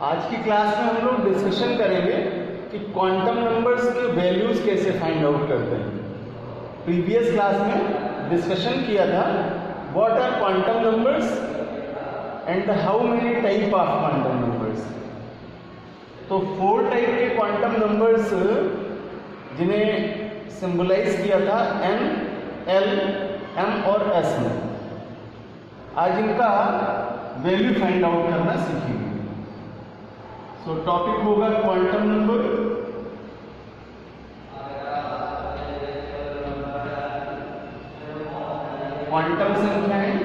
आज की क्लास में हम लोग डिस्कशन करेंगे कि क्वांटम नंबर्स के वैल्यूज कैसे फाइंड आउट करते हैं। प्रीवियस क्लास में डिस्कशन किया था what are quantum numbers and how many type of quantum numbers. तो 4 टाइप के क्वांटम नंबर्स जिन्हें सिंबलाइज किया था n, l, m और s में। आज इनका वैल्यू फाइंड आउट करना सीखेंगे। सो टॉपिक होगा क्वांटम नंबर, क्वांटम संख्याएं,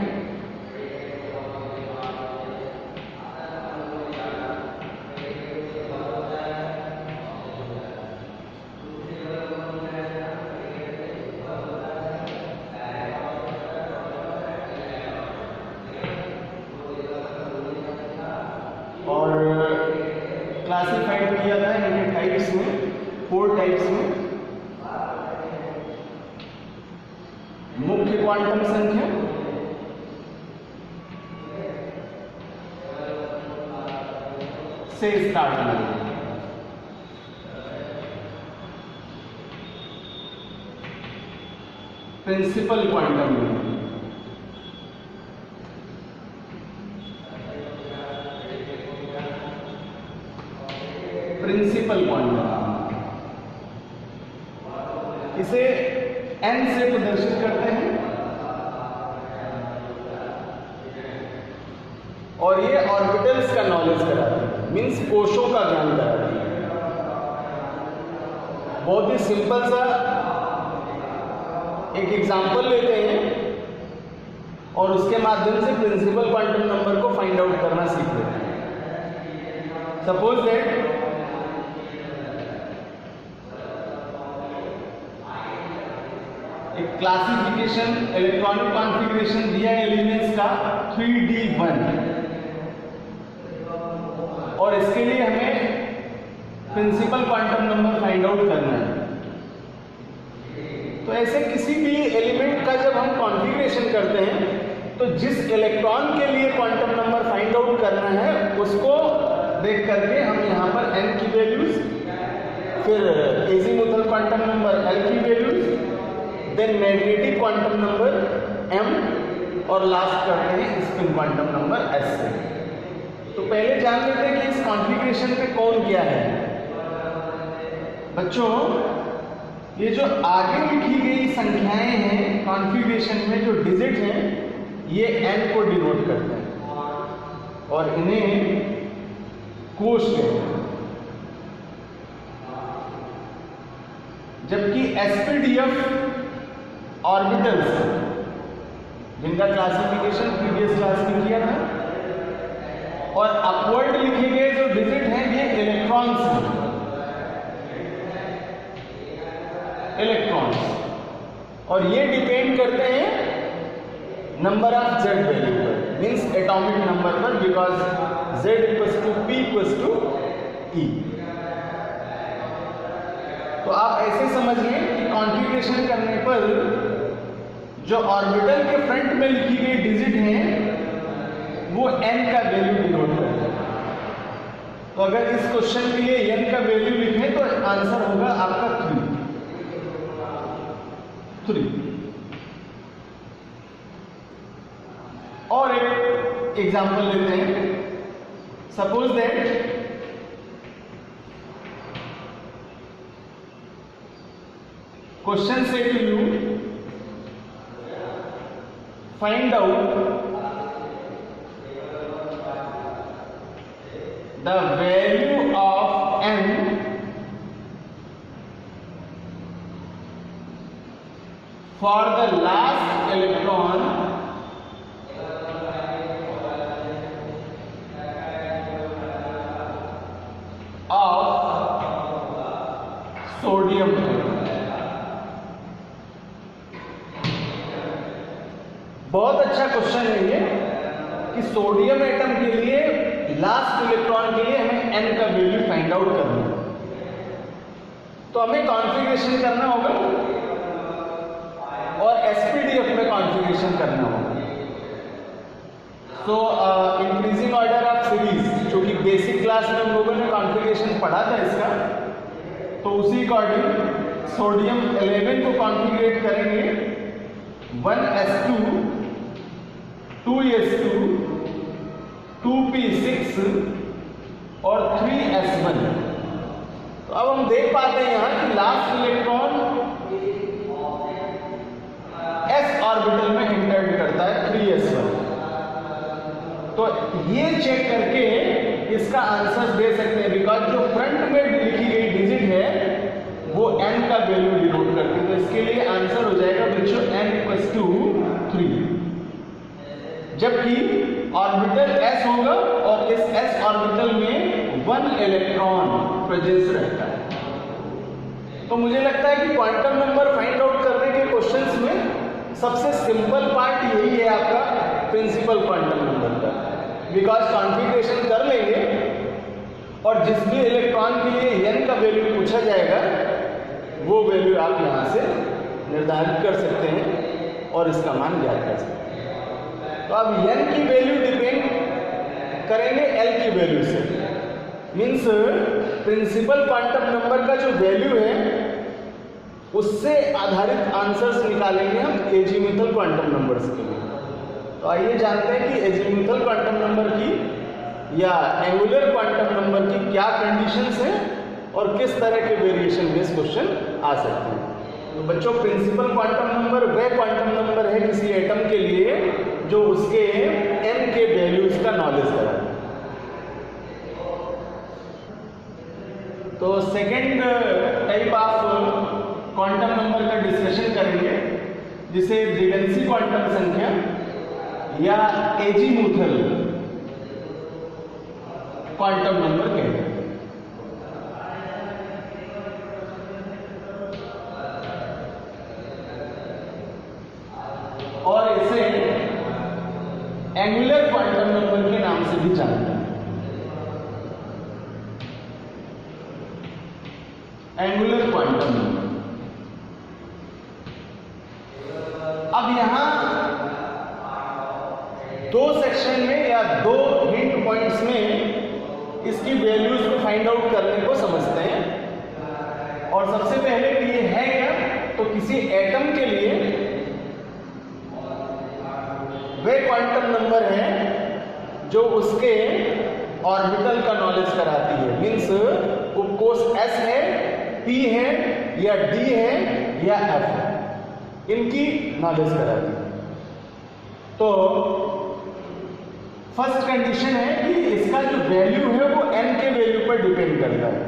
और क्लासिफाइड किया था इनके टाइप्स में, 4 टाइप्स में। मुख्य क्वांटम संख्या, से स्टार्ट करेंगे। Principal quantum number, principal quantum, इसे n से प्रदर्शित करते हैं और ये ऑर्बिटल्स का नॉलेज कराते हैं, मींस कोशों का ज्ञान कराते हैं। बहुत ही सिंपल सा एक एग्जांपल लेते हैं और उसके माध्यम से प्रिंसिपल क्वांटम नंबर को फाइंड आउट करना सीख लेते हैं। सपोज दैट एक क्लासिफिकेशन इलेक्ट्रॉनिक कॉन्फ़िगरेशन दिया है एलिमेंट्स का 3D1 और इसके लिए हमें principal quantum number find out करना है। तो ऐसे किसी भी एलिमेंट का जब हम कॉन्फ़िगरेशन करते हैं तो जिस इलेक्ट्रॉन के लिए क्वांटम नंबर फाइंड आउट करना है उसको देख करके हम यहाँ पर n की वैल्यूज, फिर एजीमुथल क्वांटम नंबर l की values, then magnetic quantum number m और लास्ट करते हैं स्पिन क्वांटम नंबर s से। तो पहले जान लेते हैं कि इस कॉन्फ़िगरेशन में कौन क्या है। बच्चों, ये जो आगे लिखी गई संख्याएं हैं कॉन्फ़िगरेशन में, जो डिजिट हैं, ये n को डिनोट करते हैं और इन्हें कोश कहते हैं। जबकि एसपीडीएफ ऑर्बिटल्स जिनका क्लासिफिकेशन प्रीवियस क्लास में किया था और अपवर्ड लिखे गए जो डिजिट हैं ये इलेक्ट्रॉन्स हैं, इलेक्ट्रॉन्स, और ये डिपेंड करते हैं नंबर ऑफ जेड वैल्यू पर, मींस एटॉमिक नंबर पर, because Z equals to P equals to E. तो आप ऐसे समझ लें कि कॉन्फ़िगरेशन करने पर जो ऑर्बिटल के फ्रंट में लिखी गई डिजिट हैं वो n का वैल्यू डिनोट करते हैं। तो अगर इस क्वेश्चन के लिए n का वैल्यू लिखें तो आंसर होगा आपका 3। और एक एग्जांपल लेते हैं। Suppose that question say to you find out the value of n for the last electron of sodium atom। बहुत अच्छा क्वेश्चन है ये कि सोडियम एटम के लिए लास्ट इलेक्ट्रॉन के लिए हमें n का वैल्यू फाइंड आउट करना है। तो हमें कॉन्फ़िगरेशन करना होगा और एसपीडीएफ में कॉन्फ़िगरेशन करना होगा। So increasing order of series चूंकि बेसिक क्लास में हम लोगों ने कॉन्फ़िगरेशन पढ़ा था इसका, तो उसी अकॉर्डिंग सोडियम 11 को कॉन्फ़िगरेट करेंगे 1s2 2s2 2p6 और 3s1। तो अब हम देख पाते हैं यहाँ कि लास्ट इलेक्ट्रॉन s ऑर्बिटल में इंटर्ड करता है 3s1। तो ये चेक करके इसका आंसर दे सकते हैं, बिकॉज जो फ्रंट में लिखी गई डिजिट है वो n का वैल्यू डिनोट करती है। तो इसके लिए आंसर हो जाएगा बच्चों n = 3, जबकि ऑर्बिटल s होगा और इस s ऑर्बिटल में 1 इलेक्ट्रॉन प्रेजेंस रहता है। तो मुझे लगता है कि क्वांटम नंबर फाइंड आउट करने के क्वेश्चंस में सबसे सिंपल पार्ट यही है आपका प्रिंसिपल क्वांटम नंबर का, बिकॉज कॉन्फ़िगरेशन कर लेंगे और जिस भी इलेक्ट्रॉन के लिए n का वैल्यू पूछा जाएगा वो वैल्यू आप यहाँ से निर्धारित कर सकते हैं और इसका मान ज्ञात कर सकते हैं। तो अब n की वैल्यू डिपेंड करेंगे l की वैल्यू से, मीन्स प्रिंसिपल क्वांटम नंबर का जो वैल्यू है उससे आधारित आंसर्स निकालेंगे हम एजीमुथल क्वांटम नंबर्स के लिए। तो आइए जानते हैं कि एजीमुथल क्वांटम नंबर की या एंगुलर क्वांटम नंबर की क्या कंडीशंस हैं और किस तरह के वेरिएशन बेस्ड क्वेश्चन आ सकते हैं। तो बच्चों, प्रिंसिपल क्वांटम नंबर वह क्वांटम नंबर है किसी एटम के लिए जो उसके n के वैल्यूज का नॉलेज कराए। तो second type of quantum number का डिस्कशन करेंगे जिसे दिगंसी क्वांटम संख्या या एजीमुथल क्वांटम नंबर कहते हैं। और इसे एंगुलर क्वांटम नंबर के नाम से भी जानते हैं। Angular quantum number. अब यहां दो सेक्शन में या दो हिंट पॉइंट्स में इसकी वैल्यूज को फाइंड आउट करने को समझते हैं। और सबसे पहले कि ये है क्या, तो किसी एटम के लिए वे क्वांटम नंबर है जो उसके ऑर्बिटल का नॉलेज कराती है। मीन्स उपकोष s है, p है या d है या f है, इनकी नॉलेज कराती है। तो फर्स्ट कंडीशन है कि इसका जो वैल्यू है वो n के वैल्यू पर डिपेंड करता है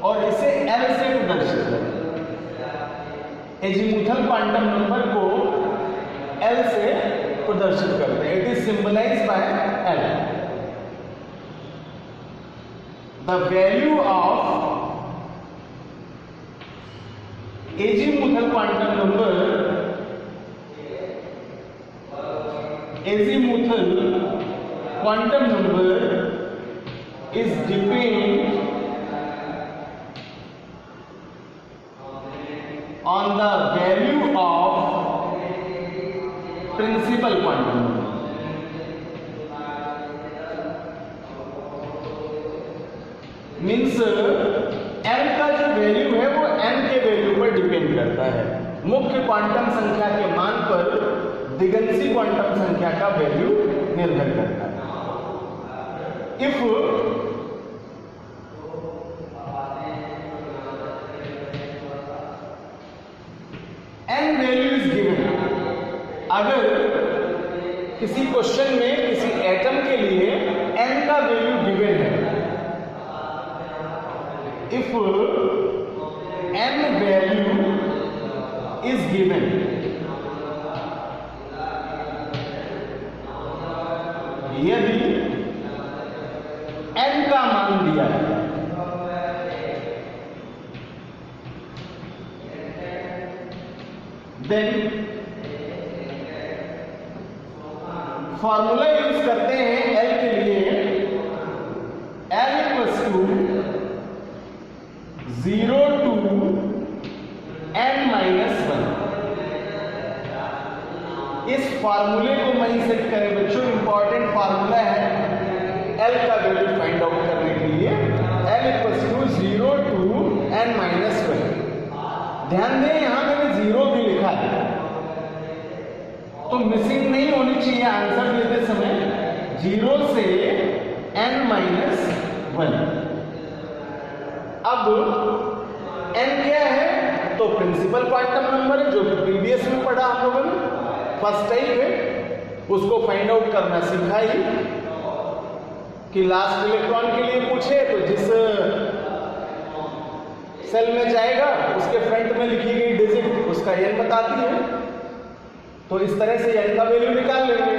और इसे l से प्रदर्शित करता है। एजीमुथल क्वांटम नंबर को l से प्रदर्शित करते हैं। It is symbolised by l। The value of azimuthal quantum number, azimuthal quantum number is depend on the value of principal quantum number। Means n का जो वैल्यू है वो n के वैल्यू पर डिपेंड करता है। मुख्य क्वांटम संख्या के मान पर दिगंसी क्वांटम संख्या का वैल्यू निर्भर करता है। If n value is given, अगर किसी क्वेश्चन में किसी एटम के लिए n का वैल्यू गिवन है, if n value is given, यदि n का मान दिया है, देन फॉर्मूला यूज करते हैं l के लिए, l equals to 0 to n-1। इस फार्मूले को वहीं सेट करें बच्चों, इंपॉर्टेंट फार्मूला है l का वैल्यू n माइनस 12। ध्यान दें यहां मैंने 0 भी लिखा है, तो मिसिंग नहीं होनी चाहिए आंसर देते समय 0 से n माइनस 1। अब n क्या है? तो प्रिंसिपल क्वांटम नंबर है, जो कि प्रीवियस में पढ़ा हम लोगों ने, फर्स्ट टाइप है, उसको फाइंड आउट करना सीखा ही कि लास्ट इलेक्ट्रॉन के लिए पूछे तो जिस सेल में जाएगा उसके फ्रंट में लिखी गई डिजिट उसका n बताती है, तो इस तरह से n का वैल्यू निकाल लेंगे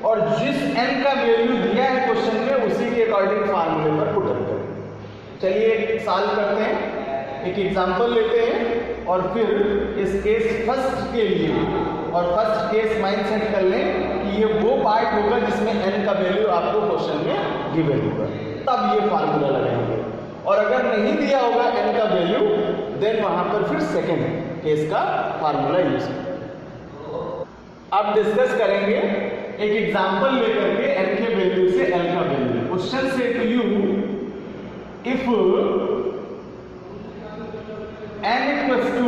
और जिस n का वैल्यू दिया है क्वेश्चन में उसी के अकॉर्डिंग फार्मूले पर पुट अप करेंगे। चलिए एक सॉल्व करते हैं, एक एग्जांपल लेते हैं और फिर इस केस फर्स्ट के लिए और फर्स्ट केस माइंड सेट कर लें कि ये वो पार्ट होगा जिसमें n का वैल्यू आपको क्वेश्चन में गिवन होगा, तब ये फार्मूला लगाएंगे। और अगर नहीं दिया होगा n का वैल्यू, देन वहां पर फिर सेकेंड केस का फार्मूला यूज करेंगे। अब डिस्कस करेंगे एक एग्जांपल लेकर के n के वैल्यू से l का value. Question say to you if n equals to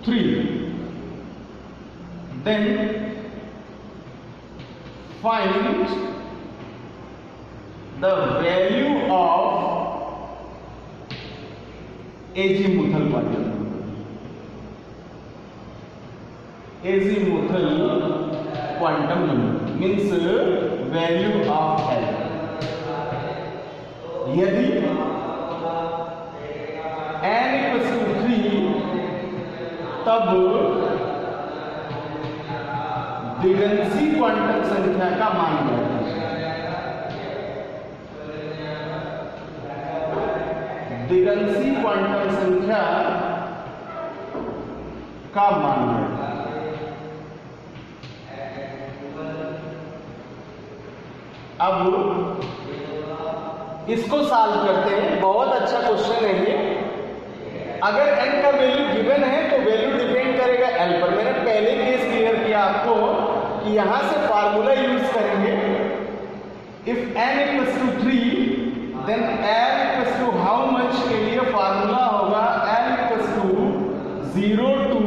3, then find the value of azimuthal quantum number. Azimuthal quantum number means value of L. यदि n equals to 3 तब दिगंसी quantum संख्या का मान दिगंसी quantum संख्या का मान अब इसको सॉल्व करते हैं। बहुत अच्छा क्वेश्चन है ये। अगर n का वैल्यू गिवन है तो वैल्यू डिपेंड करेगा l पर। मैंने पहले केस क्लियर किया आपको कि यहां से फार्मूला यूज करेंगे। If n equals to 3 then l equals to how much के लिए फार्मूला होगा l equals to 0 to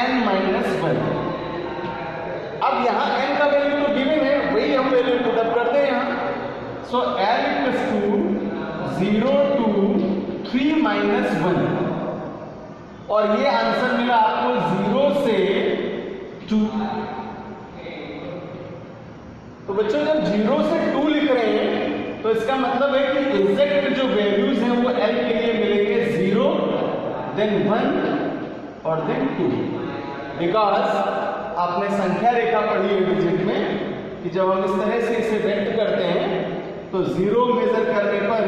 n minus 1। अब यहां n का वैल्यू तो गिवन है, वही हम वैल्यू पुट अप करते हैं यहां। So l equals to 0 to 3 minus 1 और ये आंसर मिला आपको 0 से 2। तो बच्चों जब 0 से 2 लिख रहे हैं तो इसका मतलब है कि एग्जैक्ट जो वैल्यूज हैं वो l के लिए मिलेंगे 0 देन 1 और देन 2। बिकॉज आपने संख्या रेखा पढ़ी है डिजिट में कि जब हम इस तरह से इसे व्यक्त करते हैं तो 0 मेजर करने पर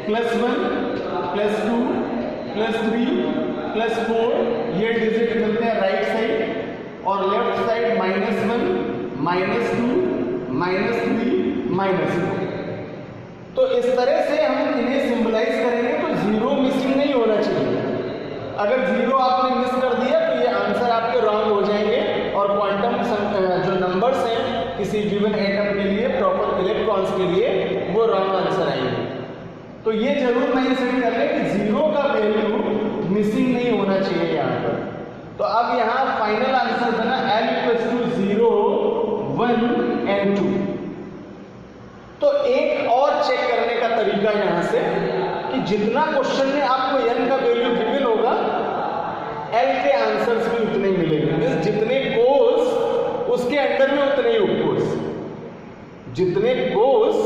+1 +2 +3 +4 ये डिजिट मिलते हैं राइट साइड और लेफ्ट साइड -1 -2 -3 -4। तो इस तरह से हम इन्हें सिंबलाइज करेंगे तो 0 मिसिंग नहीं होना चाहिए। अगर 0 आपने मिस कर दिया तो ये आंसर आपके रॉन्ग हो जाएंगे और क्वांटम जो नंबर्स हैं किसी गिवन एटम के लिए, प्रॉपर इलेक्ट्रॉन्स के लिए, वो रॉन्ग आंसर आएंगे। तो ये जरूर नहीं सेट कर ले कि 0 का वैल्यू मिसिंग नहीं होना चाहिए यहाँ पर। तो अब यहाँ फाइनल आंसर बना l इक्वल्स टू 0 1 and 2। तो एक और चेक करने का तरीका यहाँ से कि जितना क्वेश्चन में आपको n का वैल्यू गिवन होगा l के आंसर्स भी उतने ही मिलेंगे। मींस जितने कोस उसके अंडर में उतने ही उपकोस, जितने कोस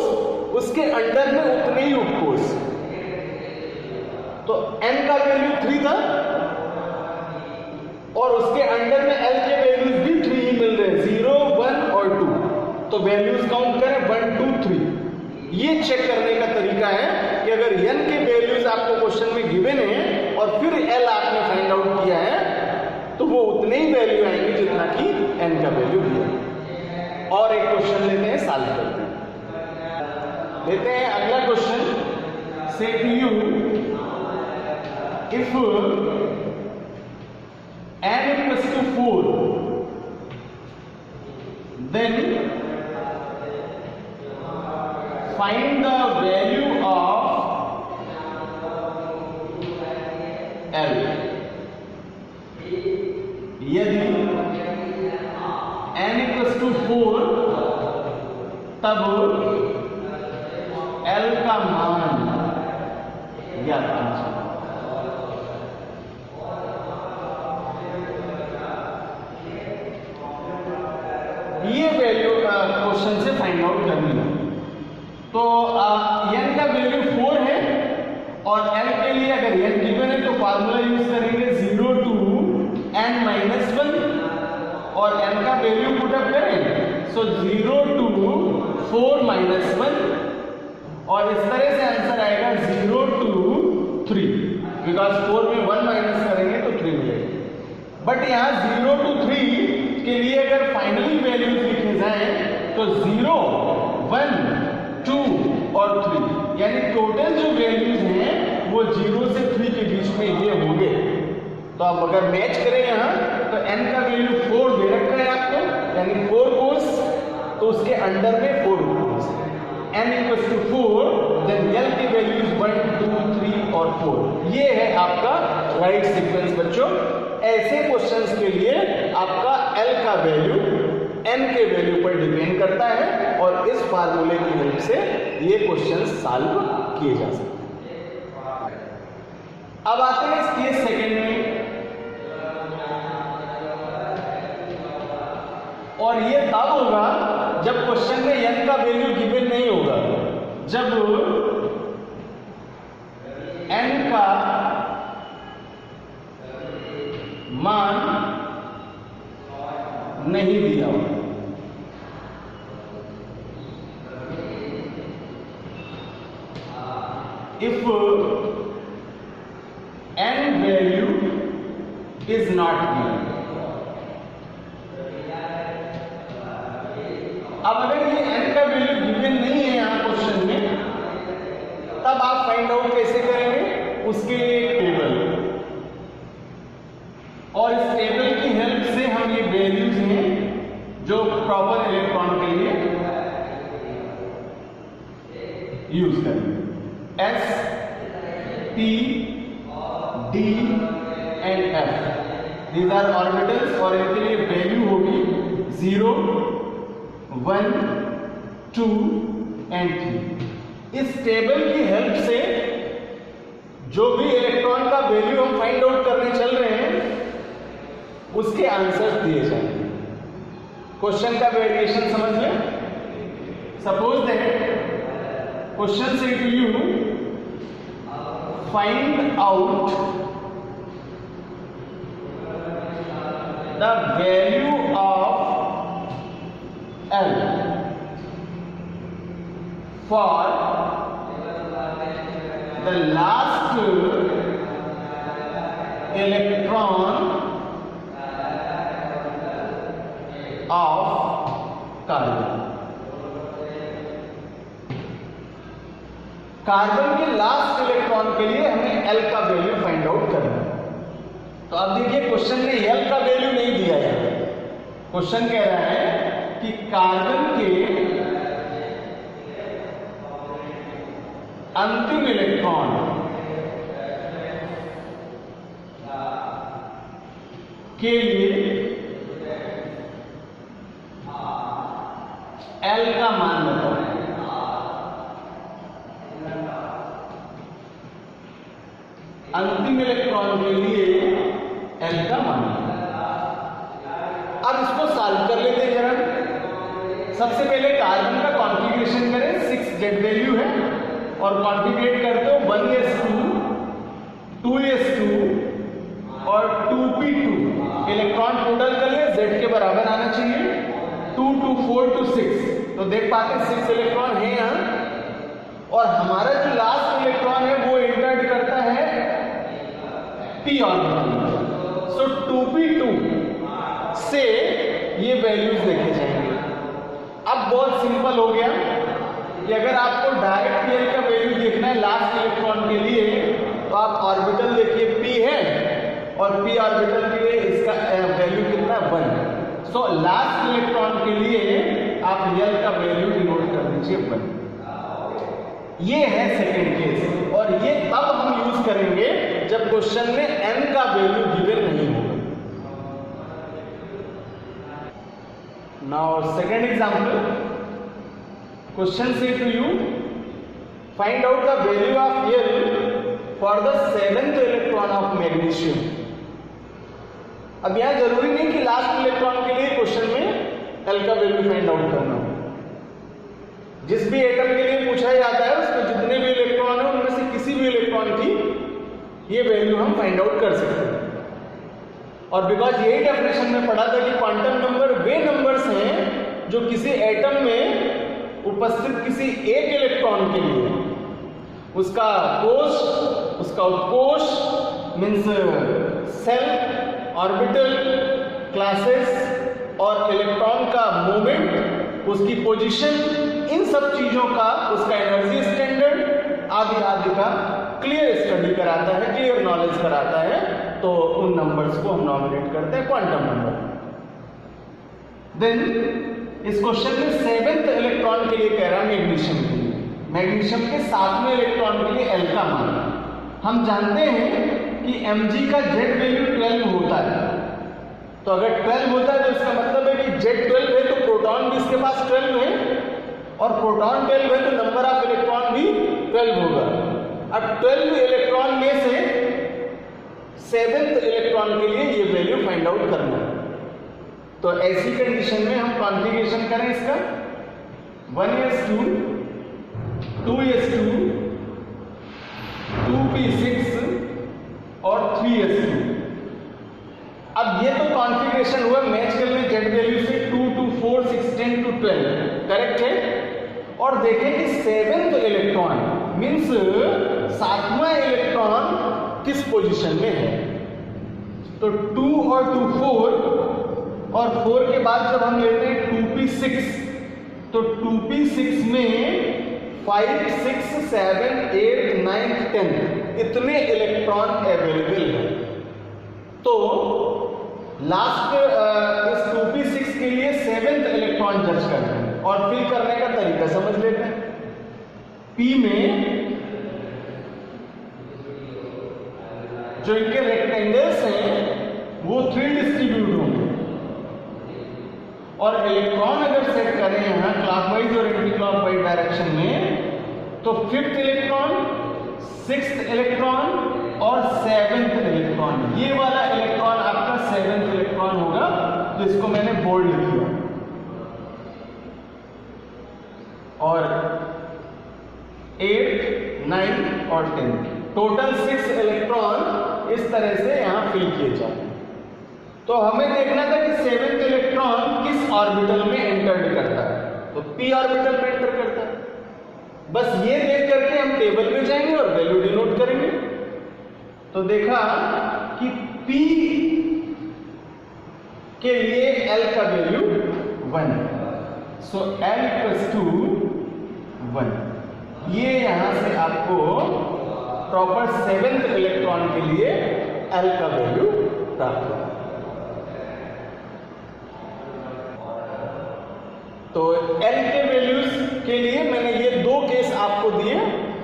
उसके अंडर में उतने ही उपकोस। तो n का वैल्यू 3 था और उसके अंडर में l के वैल्यूज भी 3 ही मिल रहे हैं, 0 1 और 2। तो वैल्यूज काउंट करें 1 2 3। ये चेक करने का तरीका है कि अगर n के वैल्यूज आपको क्वेश्चन में गिवन है और फिर l आपने फाइंड आउट किया है तो वो उतने ही वैल्यू आएंगे जितना कि n का वैल्यू दिया है। और एक क्वेश्चन लेते हैं, सॉल्व करते हैं। लेते हैं अगला question. Say to you if n equals to 4 then find the value तब L का मान ज्ञात कीजिए। ये वैल्यू क्वेश्चन से फाइंड आउट करनी है। तो n का वैल्यू 4 है और l के लिए अगर n गिवन है तो फार्मूला यूज करेंगे 0 to n minus 1 और n का वैल्यू पुट अप करें, सो 0 to 4 minus 1 और इस तरह से आंसर आएगा 0 to 3, बिकॉज 4 में 1 माइनस करेंगे तो 3 मिलेगा। बट यहाँ 0 to 3 के लिए अगर फाइनली वैल्यूज लिखे जाएं तो 0, 1, 2 और 3, यानी टोटल जो वैल्यूज हैं वो 0 से 3 के बीच में ये होंगे। तो आप अगर मैच करें यहाँ तो n का वैल्यू 4 दे रखा है आपको, यानी 4 कोर्स, तो उसके अंडर में 4 course, n equals to 4, then l की वैल्यूज 1, 2, 3 और 4। ये है आपका राइट सीक्वेंस बच्चों। ऐसे क्वेश्चंस के लिए आपका l का वैल्यू n के वैल्यू पर डिपेंड करता है और इस फार्मूले की हेल्प से ये क्वेश्चंस सॉल्व किए जा सकते हैं। अब आते हैं इस केस सेकंड में, और ये तब होगा जब क्वेश्चन में n का वैल्यू गिवन नहीं होगा, जब n का मान नहीं दिया होगा। If n value is not given, अब अगर ये n का वैल्यू गिवन नहीं है यहाँ क्वेश्चन में, तब आप फाइंड आउट कैसे करेंगे? उसके लिए एक टेबल, और इस टेबल की हेल्प से हम ये वैल्यूज हैं जो प्रॉपर इलेक्ट्रॉन के लिए यूज करेंगे। S, P, D and F, these are orbitals और इनके लिए वैल्यू होगी 0, 1, 2 एंड 3। इस टेबल की हेल्प से जो भी इलेक्ट्रॉन का वैल्यू हम फाइंड आउट करने चल रहे हैं उसके आंसर्स दिए जाएंगे। क्वेश्चन का वेरिएशन समझ लें। Suppose that question say to you find out the value of L for the last electron of carbon. Carbon के लास्ट इलेक्ट्रॉन के लिए हमें L का वैल्यू फाइंड आउट करना है। तो अब देखिए क्वेश्चन में L का वैल्यू नहीं दिया है। क्वेश्चन कह रहा है कि कार्बन के अंतिम इलेक्ट्रॉन के लिए L का मान बताओ। अंतिम इलेक्ट्रॉन के लिए L का मान। अब इसको सॉल्व कर लेते हैं जरा। सबसे पहले कार्बन का कॉन्फ़िगरेशन करें। 6Z वैल्यू है और कॉन्फ़िगरेट करते हो 1s2, 2s2 और 2p2। इलेक्ट्रॉन टोटल कर ले, Z के बराबर आना चाहिए। 2 to 4 to 6, तो देख पाते 6 इलेक्ट्रॉन है यहाँ, और हमारा जो लास्ट इलेक्ट्रॉन है वो इंटरएक्ट करता है p ऑर्बिटल। सो 2p2 से ये वैल्यूज देखे जाएंगे। अब बहुत सिंपल हो गया कि अगर आपको डायरेक्ट L का वैल्यू देखना है लास्ट इलेक्ट्रॉन के लिए, तो आप ऑर्बिटल देखिए p है और p ऑर्बिटल के लिए इसका वैल्यू कितना है 1। सो लास्ट इलेक्ट्रॉन के लिए आप L का वैल्यू डिनोट कर दीजिए 1। ये है सेकंड केस, और ये तब हम यूज करेंगे जब क्वेश्चन में n का वैल्यू गिवन नहीं होगा। Now second example, question say to you find out the value of L for the 7th electron of magnesium. अब यहां जरूरी नहीं कि लास्ट इलेक्ट्रॉन के लिए क्वेश्चन में L का वैल्यू फाइंड आउट करना हो। जिस भी एटम के लिए पूछा जाता है उसमें जितने भी इलेक्ट्रॉन है उनमें से किसी भी इलेक्ट्रॉन की ये वैल्यू हम फाइंड आउट कर सकते हैं। और बिकॉज यही डेफिनेशन में पढ़ा था कि क्वांटम नंबर वे नंबर्स हैं जो किसी एटम में उपस्थित किसी एक इलेक्ट्रॉन के लिए उसका कोश, उसका उत्कोश मीन्स सेल, ऑर्बिटल, क्लासेस और इलेक्ट्रॉन का मूवमेंट, उसकी पोजीशन, इन सब चीजों का, उसका एनर्जी स्टैंडर्ड आदि आदि का क्लियर स्टडी कराता है, क्लियर नॉलेज कराता है। तो उन नंबर्स को हम नॉमिनेट करते हैं क्वांटम नंबर। देन इस क्वेश्चन में 7th इलेक्ट्रॉन के लिए कह रहा है मैग्नीशियम के लिए, मैग्नीशियम के 7वें इलेक्ट्रॉन के लिए L का मान। हम जानते हैं कि Mg का Z वैल्यू 12 होता है। तो अगर 12 होता है तो इसका मतलब है कि Z12 है तो प्रोटॉन भी इसके पास 12 है, और प्रोटॉन 12 है तो नंबर ऑफ इलेक्ट्रॉन भी 12 होगा। अब 12 इलेक्ट्रॉन में से 7th इलेक्ट्रॉन के लिए ये वैल्यू फाइंड आउट करना है। तो ऐसी कंडीशन में हम कॉन्फ़िगरेशन करें इसका 1s2, 2s2, 2p6 और 3s2। अब ये तो कॉन्फ़िगरेशन हुआ मैच करने Z वैल्यू से 2 to 4, 6, 10 to 12 करेक्ट है। और देखें कि 7th इलेक्ट्रॉन मीन्स 7वां इलेक्ट्रॉन किस पोजीशन में है। तो 2 और 2 4, और 4 के बाद जब हम लेते हैं 2p6, तो 2p6 में 5, 6, 7, 8, 9, 10 इतने इलेक्ट्रॉन अवेलेबल हैं। तो लास्ट इस 2p6 के लिए 7th इलेक्ट्रॉन जज करते हैं और फिल करने का तरीका समझ लेते हैं। p में जो इनके रेक्टेंगल्स हैं वो 3 डिस्ट्रीब्यूट होंगे, और इलेक्ट्रॉन अगर सेट करें यहां क्लॉकवाइज और एंटी क्लॉकवाइज डायरेक्शन में तो 5th इलेक्ट्रॉन, 6th इलेक्ट्रॉन और 7th इलेक्ट्रॉन, ये वाला इलेक्ट्रॉन आपका 7th इलेक्ट्रॉन होगा। तो इसको मैंने बोल्ड किया। और 8, 9 और 10 टोटल 6 इलेक्ट्रॉन इस तरह से यहां फिल किए जाते हैं। तो हमें देखना था कि 7th इलेक्ट्रॉन किस ऑर्बिटल में एंटर्ड करता है। तो p ऑर्बिटल में एंटर करता है। बस ये देख करके हम टेबल में जाएंगे और वैल्यू डिनोट करेंगे। तो देखा कि p के लिए L का वैल्यू 1, सो L = 1। ये यहां से आपको प्रॉपर 7th इलेक्ट्रॉन के लिए L का वैल्यू प्राप्त होगा। तो L के वैल्यूज के लिए मैंने ये 2 केस आपको दिए,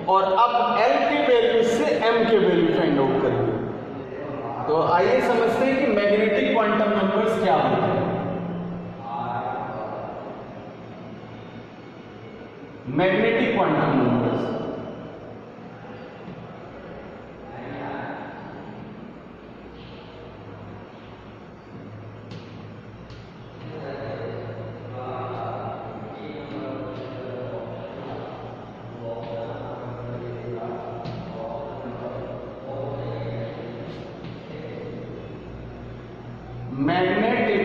और अब L के वैल्यू से M के वैल्यू फाइंड आउट करेंगे। तो आइए समझते हैं कि मैग्नेटिक क्वांटम नंबर्स क्या होते हैं। Magnetic quantum numbers magnetic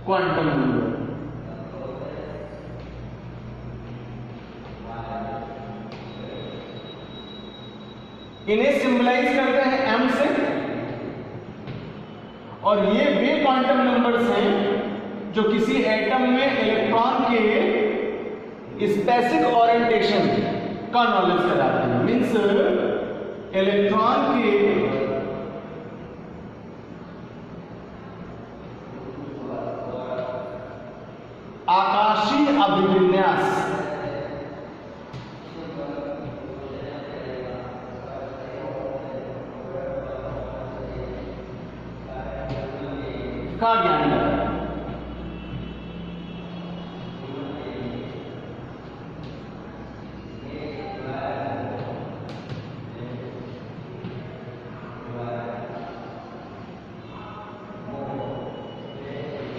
quantum number इन्हें सिंबलाइज करते हैं m से, और ये वे क्वांटम नंबर्स हैं जो किसी एटम में इलेक्ट्रॉन के स्पेसिफिक ओरिएंटेशन का नॉलेज कराते हैं। मीन्स इलेक्ट्रॉन के आकाशीय अभिविन्यास का ज्ञान है।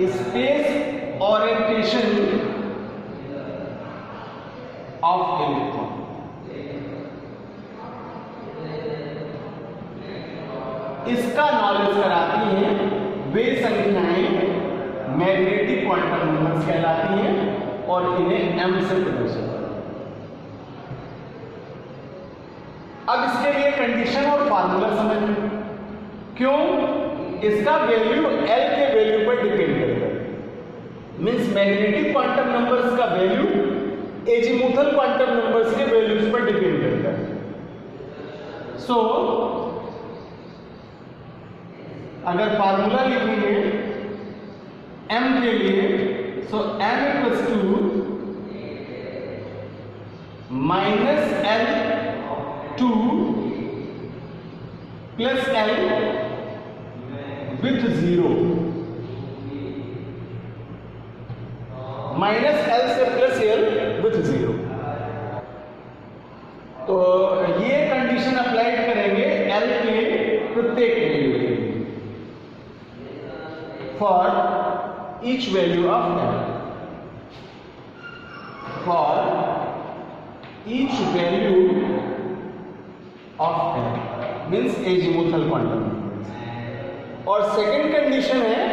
Space orientation of electron. इसका नॉलेज कराती हैं वे संख्याएं मैग्नेटिक क्वांटम नंबर्स कहलाती हैं और इन्हें m से प्रदर्शित करते हैं। अब इसके लिए कंडीशन और फार्मूला समझ लें। क्यों? इसका वैल्यू L के वैल्यू पर डिपेंड करेगा। मींस मैग्नेटिक क्वांटम नंबर्स का वैल्यू एजीमुथल क्वांटम नंबर्स के वैल्यूज पर डिपेंड करेगा। सो अगर फार्मूला लिखेंगे m के लिए, so m equals to -L2 plus L with 0, -L से प्लस L विथ 0। तो ये कंडीशन अप्लाई करेंगे L के प्रत्येक वैल्यू के लिए for each value of M, for each value of M means azimuthal quantum numbers. और सेकंड कंडीशन है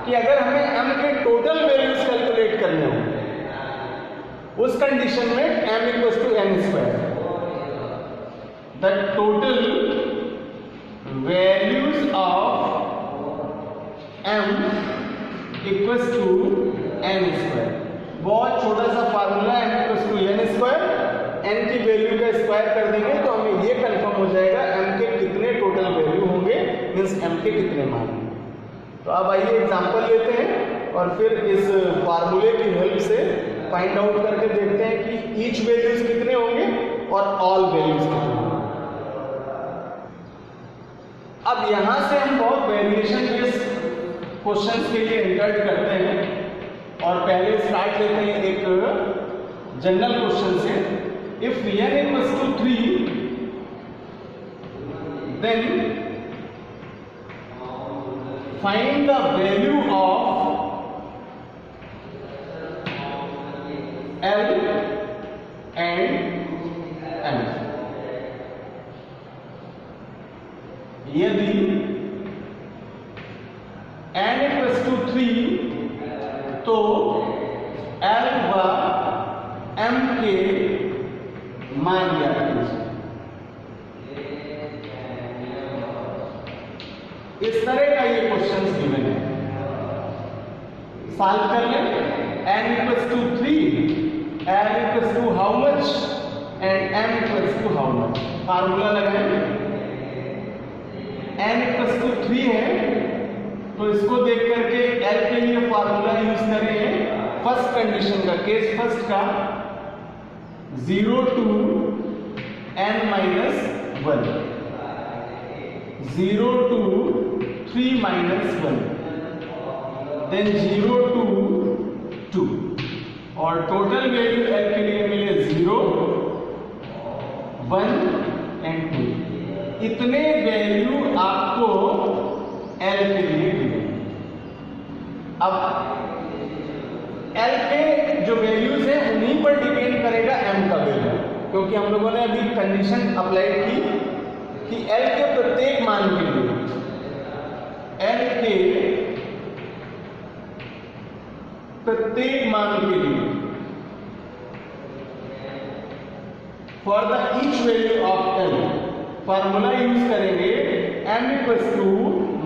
कि अगर हमें M के टोटल वैल्यूज कैलकुलेट करने हो, उस कंडीशन में M equals to n square, the total values of M equals to n square. बहुत छोटा सा formula, m equals to n square, n की वैल्यू का स्क्वायर कर देंगे तो हमें ये कंफर्म हो जाएगा m के कितने टोटल वैल्यू होंगे, मीन्स m के कितने मान होंगे। तो अब आइए एग्जांपल लेते हैं और फिर इस फार्मूले की हेल्प से फाइंड आउट करके देखते हैं कि ईच वैल्यूज कितने होंगे और ऑल वैल्यूज कितने होंगे। अब यहां से हम बहुत वेरिएशन बेस्ड क्वेश्चंस के लिए इंटर्ट करते हैं और पहले स्टार्ट लेते हैं एक जनरल क्वेश्चन से। If n equals to 3 then find the value of L and M। यदि n इक्वल्स टू 3 तो L व M के मान ज्ञात कीजिए। इस तरह का ये क्वेश्चन गिवन है, सॉल्व कर लें। n equals to 3, L equals to how much and M equals to how much. Formula लगाएं। n इक्वल्स टू 3 है तो इसको देख करके L के लिए फार्मूला यूज करें फर्स्ट कंडीशन का, केस फर्स्ट का, 0 to n minus 1, 0 to 3 minus 1, then 0 to 2 और टोटल वैल्यू L के लिए मिले 0, 1 and 2। इतने वैल्यू आपको L के लिए मिले। अब L के जो वैल्यूज हैं उन्हीं पर डिपेंड करेगा M का वैल्यू, क्योंकि हम लोगों ने अभी कंडीशन अप्लाई की कि L के प्रत्येक मान के लिए, L के प्रत्येक मान के लिए for the each value of L formula use करेंगे M equals to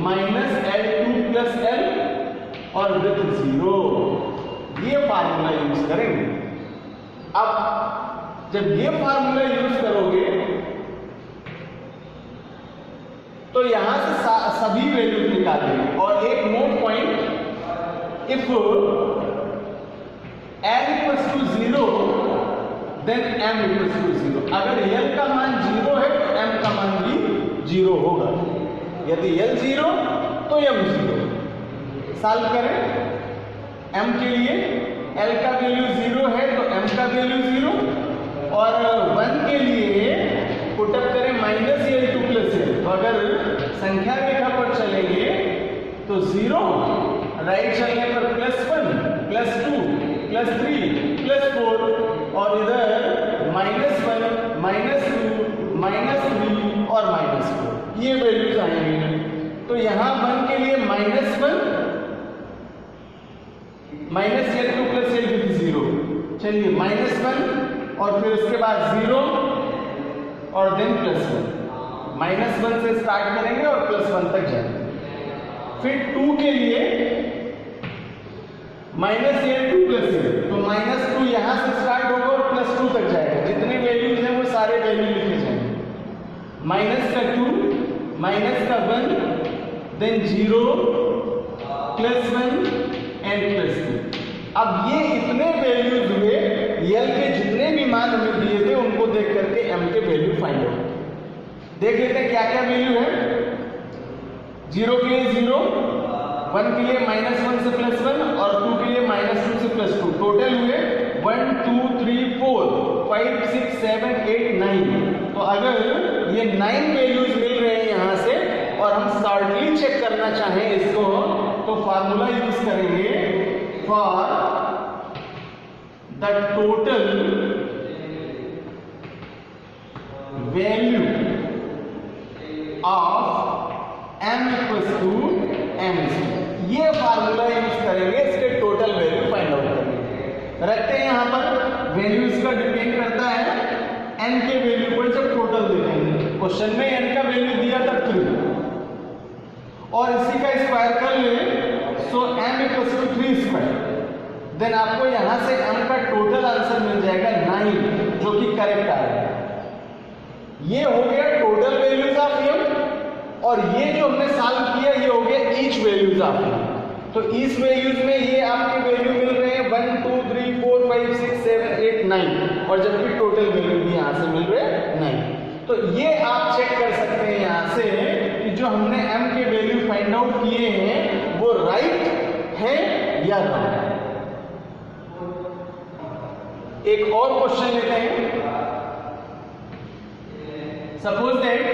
-L2 plus L और विथ 0, ये फार्मूला यूज करेंगे। अब जब ये फार्मूला यूज करोगे तो यहां से सभी वैल्यूज निकालेंगे और एक note point, if L equals to 0 then M equals to 0। अगर L का मान 0 है तो M का मान भी 0 होगा। यदि L 0 तो M 0। सॉल्व करें। M के लिए L का वैल्यू 0 है तो M का वैल्यू 0 और 1 के लिए पुटअप करें -L2 प्लस L। तो अगर संख्या रेखा पर चलेंगे तो 0, राइट चलने पर +1 +2 +3 +4 और इधर -1 -2 -3 और -4 ये वैल्यूज आएंगे। तो यहाँ 1 के लिए -1 -L2 + L with 0, चलिए -1 और फिर उसके बाद 0 और देन +1, -1 से स्टार्ट करेंगे और +1 तक जाएंगे। फिर 2 के लिए -L2 + L, तो -2 यहां से स्टार्ट होगा और +2 तक जाएगा। जितने वैल्यूज हैं वो सारे वैल्यू लिखे जाएंगे। -2 -1 देन 0 +1 एंड +2। अब ये इतने वैल्यूज हुए, L के जितने भी मान हमें दिए थे उनको देख करके M के वैल्यू फाइंड आउट देख लेते हैं क्या क्या वैल्यू है। 0 के लिए 0, 1 के लिए -1 से +1 और 2 के लिए -2 से +2। टोटल हुए 1 2 3 4 5 6 7 8 9। तो अगर ये 9 वैल्यूज मिल रहे हैं यहाँ से और हम शॉर्टली चेक करना चाहें इसको, तो फार्मूला यूज करेंगे for the total value of m = m²। ये फार्मूला यूज करेंगे इसके टोटल वैल्यू फाइंड आउट करने। रखते हैं यहाँ पर वैल्यूज का डिपेंड करता है n के वैल्यू पर जब टोटल देखेंगे। क्वेश्चन में n का वैल्यू दिया था 3 और इसी का स्क्वायर कर ले, सो m = 3²। देन आपको यहां से m का टोटल आंसर मिल जाएगा 9, जो कि करेक्ट आएगा। ये हो गया टोटल वैल्यूज ऑफ m और ये जो हमने सॉल्व किया ये हो गया ईच वैल्यूज ऑफ m। तो इस वैल्यूज में ये आपके वैल्यू मिल रहे हैं 1 2 3 4 5 6 7 8 9 और जबकि टोटल वैल्यू भी यहां से मिल रहे हैं 9। तो ये आप चेक कर सकते हैं यहां से कि जो हमने m के वैल्यू फाइंड आउट किए हैं वो राइट है या रॉन्ग। एक और क्वेश्चन लेते हैं। Suppose that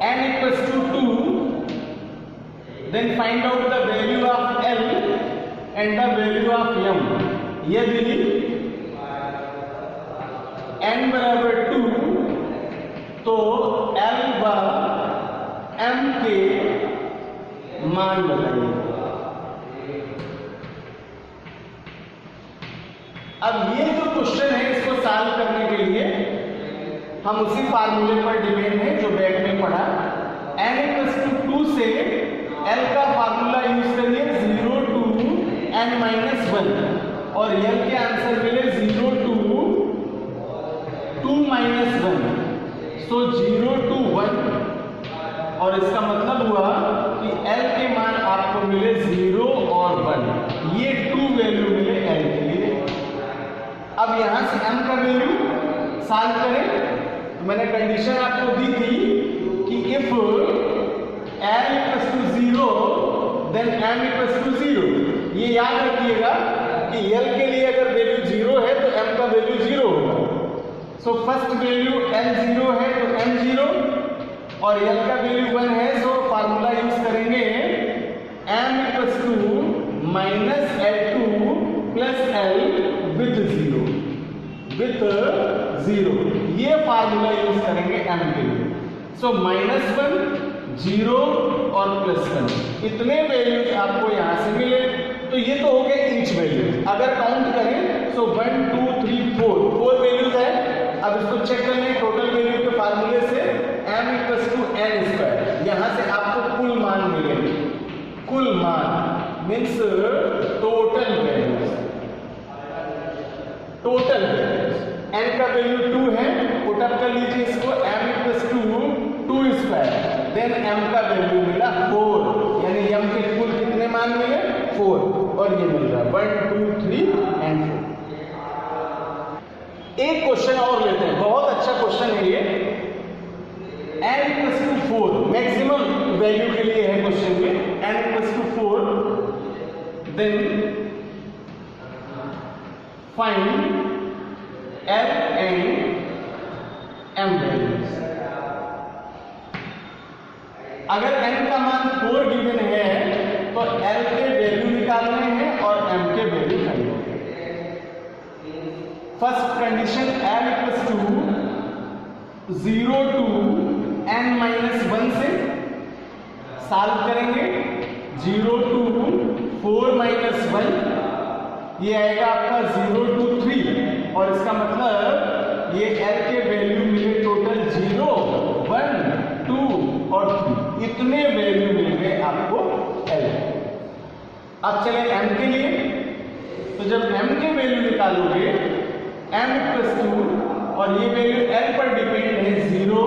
n = 2, then find out the value of L and the value of M। यदि n = 2 तो L व M के मान बताइए। अब ये जो क्वेश्चन है इसको सॉल्व करने के लिए हम उसी फार्मूले पर डिपेंड है जो बैक में पढ़ा। n = 2 से L का फार्मूला यूज करिए 0 to n-1 और L के आंसर मिले 0 to 2 - 1, सो 0 to 1 और इसका मतलब हुआ कि L के मान आपको मिले 0 और 1। ये 2 वैल्यू मिले L के लिए। अब यहां से M का वैल्यू सॉल्व करें। तो मैंने कंडीशन आपको दी थी कि इफ L = 0 देन M = 0। ये याद रखिएगा कि L के लिए अगर वैल्यू 0 है तो M का वैल्यू 0 होगा। सो फर्स्ट वैल्यू L 0 है तो M 0 और L का वैल्यू 1 है, सो फार्मूला यूज करेंगे M = -L2 + L with 0। ये फार्मूला यूज करेंगे M के लिए। सो -1 0 और +1 इतने वैल्यूज आपको यहां से मिले। तो ये तो हो गए ईच वैल्यू। अगर काउंट करें सो 1 2 3 4 वैल्यूज है। अब इसको चेक कर लें टोटल वैल्यू के फार्मूले से m = n²। यहां से आपको कुल मान मिलेंगे। कुल मान means total values. Total values n का वैल्यू 2 है, पुट अप कर लीजिए इसको m = 2²। देन m का वैल्यू मिला 4, यानी m के कुल कितने मान मिले 4 और ये मिल रहा है 1 2 3 एंड 4। एक क्वेश्चन और लेते हैं, बहुत अच्छा क्वेश्चन है ये। n = 4 मैक्सिमम वैल्यू के लिए है क्वेश्चन में। n = 4 then find L and M values। अगर n का मान 4 गिवन है तो l के वैल्यू निकालने हैं और m के वैल्यू फाइंड करने हैं। First condition l equals to 0 to n-1 से सॉल्व करेंगे। 0 टू 4-1 ये आएगा आपका 0 टू 3 और इसका मतलब ये l के वैल्यू मिले टोटल 0, 1, 2 और 3, इतने वैल्यू मिल गए आपको l। अब चले m के लिए, तो जब m के वैल्यू निकालोगे m इक्वल्स टू और ये वैल्यू l पर डिपेंड है 0,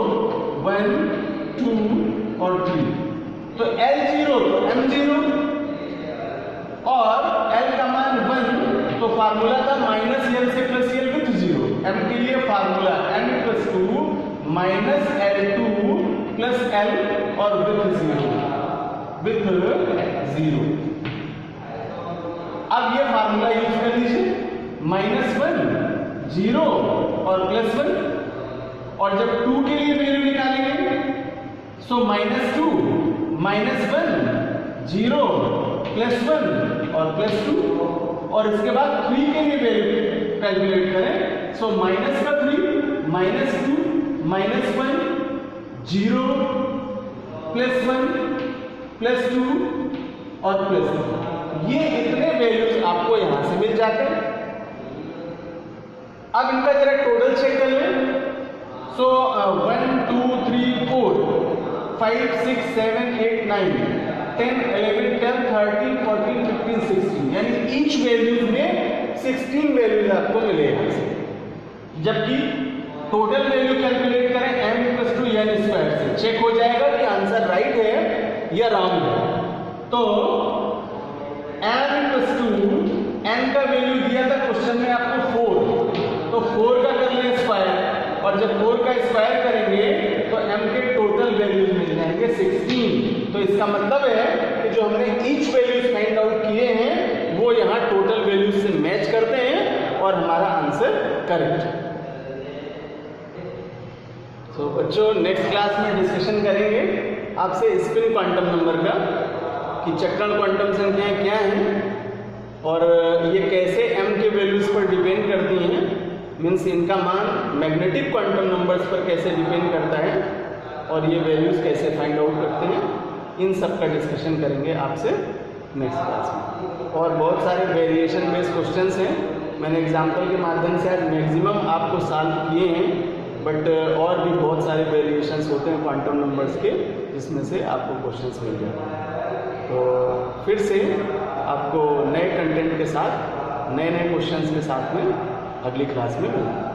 1, 2 और 3, तो l0 तो m0 और l का मान 1 तो फार्मूला था -l से +l विथ 0। m के लिए formula m equals to -l2 + l और विथ 0। अब ये फार्मूला यूज कर लीजिए, -1 0 और +1, और जब 2 के लिए वैल्यू निकालेंगे सो -2 -1 0 +1 और +2, और इसके बाद 3 के लिए वैल्यू कैलकुलेट करें सो -3 -2 -1 0 +1 +2 और +3, ये इतने वैल्यूज आपको यहां से मिल जाते हैं। अब इनका जरा टोटल चेक कर लें। सो 1 2 3 4 5 6 7 8 9 10 11 12 13 14 15 16, यानी ईच वैल्यूज में 16 वैल्यूज आपको मिले यहाँ से। जबकि टोटल वैल्यू कैलकुलेट करें m equals to n square से, चेक हो जाएगा कि आंसर राइट है या रॉन्ग है। तो m इक्वल्स टू n का वैल्यू दिया था क्वेश्चन में आपको 4, तो 4 का कर लें स्क्वायर, और जब 4 का स्क्वायर करेंगे तो m के टोटल वैल्यूज मिल जाएंगे 16। तो इसका मतलब है कि जो हमने ईच वैल्यूज फाइंड आउट किए हैं वो यहाँ टोटल वैल्यूज से मैच करते हैं और हमारा आंसर करेक्ट है। तो बच्चों नेक्स्ट क्लास में डिस्कशन करेंगे आपसे स्पिन क्वांटम नंबर का, कि चक्रण क्वांटम संख्याएं क्या हैं और ये कैसे m के वैल्यूज पर डिपेंड करती हैं, मीन्स इनका मान मैग्नेटिक क्वांटम नंबर्स पर कैसे डिपेंड करता है और ये वैल्यूज कैसे फाइंड आउट करते हैं, इन सब का डिस्कशन करेंगे आपसे नेक्स्ट क्लास में। और बहुत सारे वेरिएशन बेस्ड क्वेश्चंस हैं, मैंने एग्जांपल के माध्यम से आज मैक्सिमम आपको सॉल्व किए हैं, बट और भी बहुत सारे वेरिएशंस होते हैं क्वांटम नंबर्स के, जिसमें से आपको क्वेश्चंस मिल जाते हैं। तो फिर से आपको नए कंटेंट के साथ, नए क्वेश्चंस के साथ में अगली क्लास में मिलूंगा।